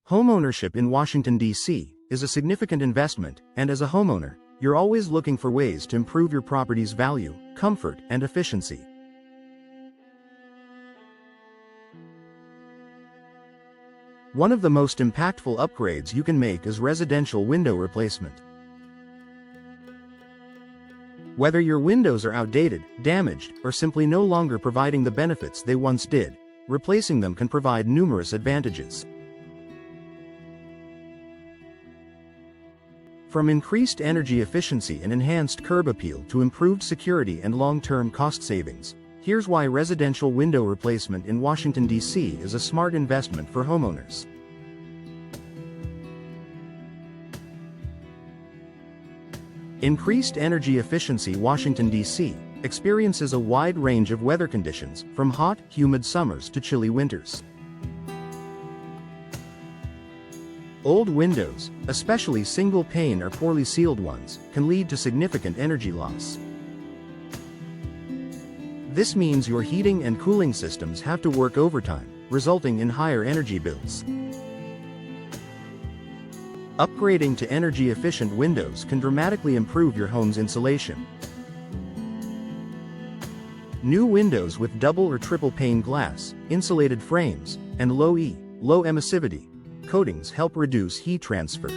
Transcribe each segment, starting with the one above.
Homeownership in Washington, D.C., is a significant investment, and as a homeowner, you're always looking for ways to improve your property's value, comfort, and efficiency. One of the most impactful upgrades you can make is residential window replacement. Whether your windows are outdated, damaged, or simply no longer providing the benefits they once did, replacing them can provide numerous advantages. From increased energy efficiency and enhanced curb appeal to improved security and long-term cost savings, here's why residential window replacement in Washington, D.C. is a smart investment for homeowners. Increased energy efficiency. Washington, D.C. experiences a wide range of weather conditions, from hot, humid summers to chilly winters. Old windows, especially single-pane or poorly sealed ones, can lead to significant energy loss. This means your heating and cooling systems have to work overtime, resulting in higher energy bills. Upgrading to energy-efficient windows can dramatically improve your home's insulation. New windows with double or triple pane glass, insulated frames, and low emissivity coatings help reduce heat transfer.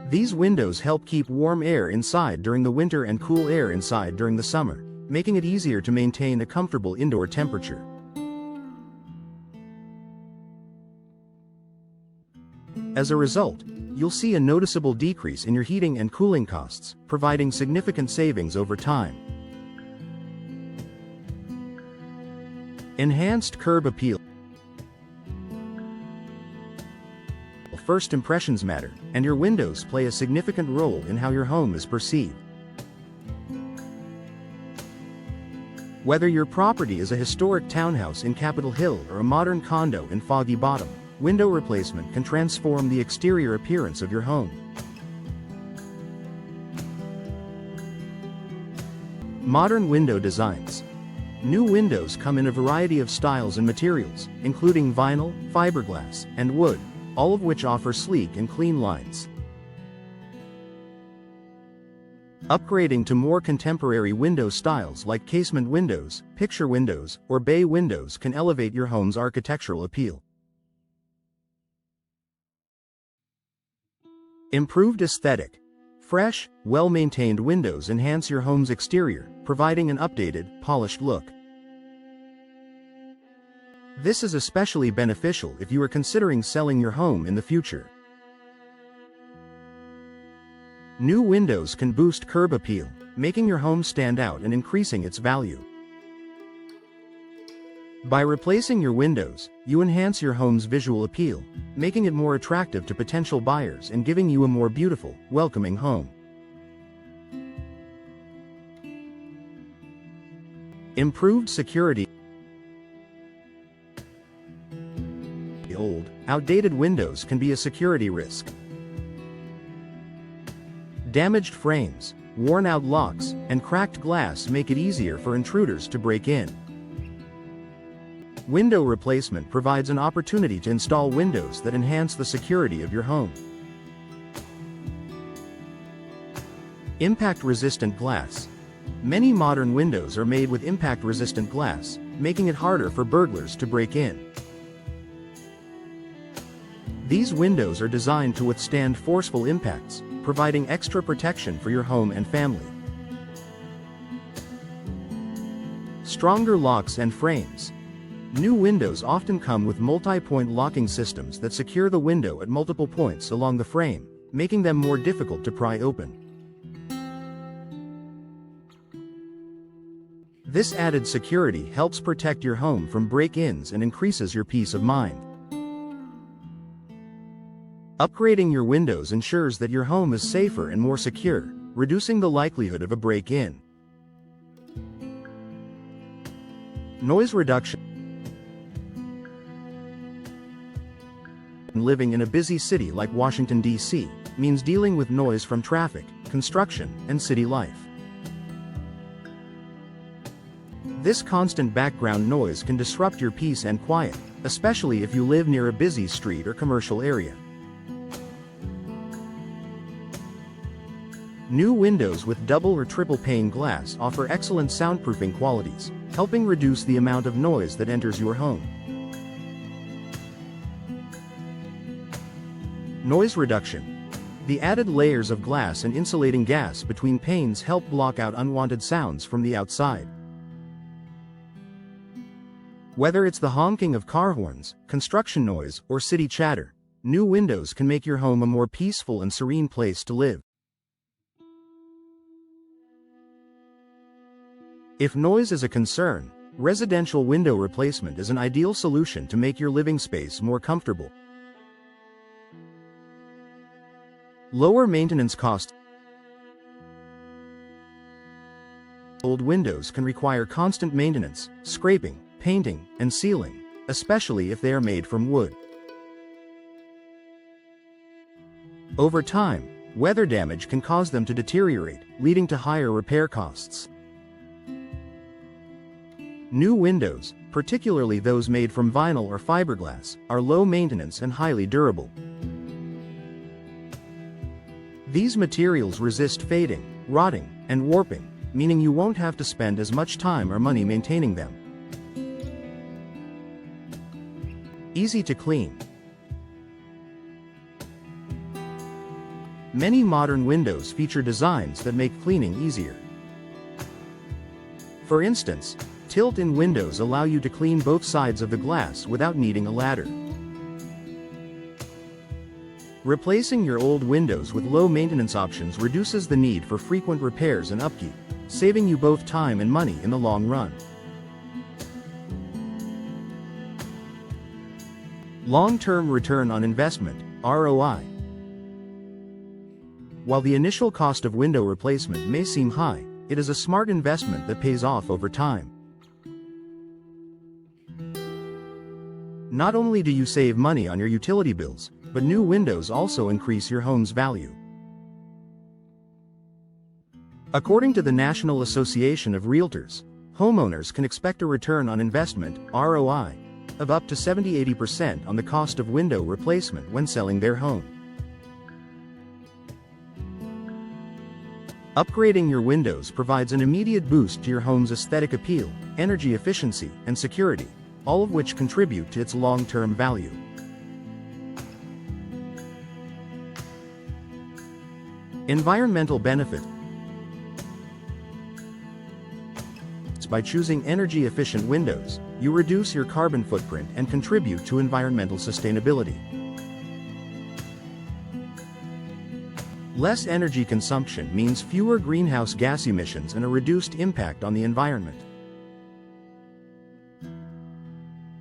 These windows help keep warm air inside during the winter and cool air inside during the summer, making it easier to maintain a comfortable indoor temperature. As a result, you'll see a noticeable decrease in your heating and cooling costs, providing significant savings over time. Enhanced curb appeal. First impressions matter, and your windows play a significant role in how your home is perceived. Whether your property is a historic townhouse in Capitol Hill or a modern condo in Foggy Bottom, window replacement can transform the exterior appearance of your home. Modern window designs. New windows come in a variety of styles and materials, including vinyl, fiberglass, and wood, all of which offer sleek and clean lines. Upgrading to more contemporary window styles like casement windows, picture windows, or bay windows can elevate your home's architectural appeal. Improved aesthetic. Fresh, well-maintained windows enhance your home's exterior, providing an updated, polished look. This is especially beneficial if you are considering selling your home in the future. New windows can boost curb appeal, making your home stand out and increasing its value. By replacing your windows, you enhance your home's visual appeal, making it more attractive to potential buyers and giving you a more beautiful, welcoming home. Improved security. Old, outdated windows can be a security risk. Damaged frames, worn-out locks, and cracked glass make it easier for intruders to break in. Window replacement provides an opportunity to install windows that enhance the security of your home. Impact-resistant glass. Many modern windows are made with impact-resistant glass, making it harder for burglars to break in. These windows are designed to withstand forceful impacts, providing extra protection for your home and family. Stronger locks and frames. New windows often come with multi-point locking systems that secure the window at multiple points along the frame, making them more difficult to pry open. This added security helps protect your home from break-ins and increases your peace of mind. Upgrading your windows ensures that your home is safer and more secure, reducing the likelihood of a break-in. Noise reduction. Living in a busy city like Washington, D.C., means dealing with noise from traffic, construction, and city life. This constant background noise can disrupt your peace and quiet, especially if you live near a busy street or commercial area. New windows with double or triple pane glass offer excellent soundproofing qualities, helping reduce the amount of noise that enters your home. Noise reduction. The added layers of glass and insulating gas between panes help block out unwanted sounds from the outside. Whether it's the honking of car horns, construction noise, or city chatter, new windows can make your home a more peaceful and serene place to live. If noise is a concern, residential window replacement is an ideal solution to make your living space more comfortable. Lower maintenance costs. Old windows can require constant maintenance, scraping, painting, and sealing, especially if they are made from wood. Over time, weather damage can cause them to deteriorate, leading to higher repair costs. New windows, particularly those made from vinyl or fiberglass, are low maintenance and highly durable. These materials resist fading, rotting, and warping, meaning you won't have to spend as much time or money maintaining them. Easy to clean. Many modern windows feature designs that make cleaning easier. For instance, tilt-in windows allow you to clean both sides of the glass without needing a ladder. Replacing your old windows with low-maintenance options reduces the need for frequent repairs and upkeep, saving you both time and money in the long run. Long-term return on investment, ROI. While the initial cost of window replacement may seem high, it is a smart investment that pays off over time. Not only do you save money on your utility bills, but new windows also increase your home's value. According to the National Association of Realtors, homeowners can expect a return on investment, ROI, of up to 70–80% on the cost of window replacement when selling their home. Upgrading your windows provides an immediate boost to your home's aesthetic appeal, energy efficiency, and security, all of which contribute to its long-term value. Environmental benefit. By choosing energy-efficient windows, you reduce your carbon footprint and contribute to environmental sustainability. Less energy consumption means fewer greenhouse gas emissions and a reduced impact on the environment.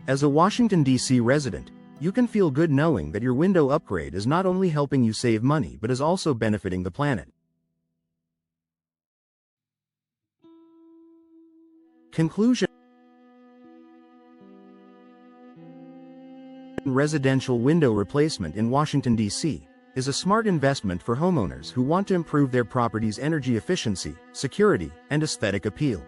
As a Washington, D.C. resident, you can feel good knowing that your window upgrade is not only helping you save money but is also benefiting the planet. Conclusion. Residential window replacement in Washington, D.C. is a smart investment for homeowners who want to improve their property's energy efficiency, security, and aesthetic appeal.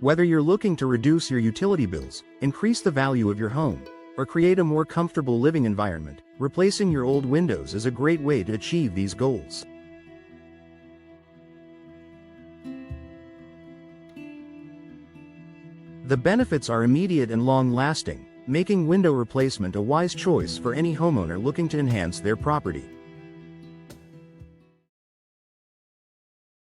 Whether you're looking to reduce your utility bills, increase the value of your home, or create a more comfortable living environment, replacing your old windows is a great way to achieve these goals. The benefits are immediate and long-lasting, making window replacement a wise choice for any homeowner looking to enhance their property.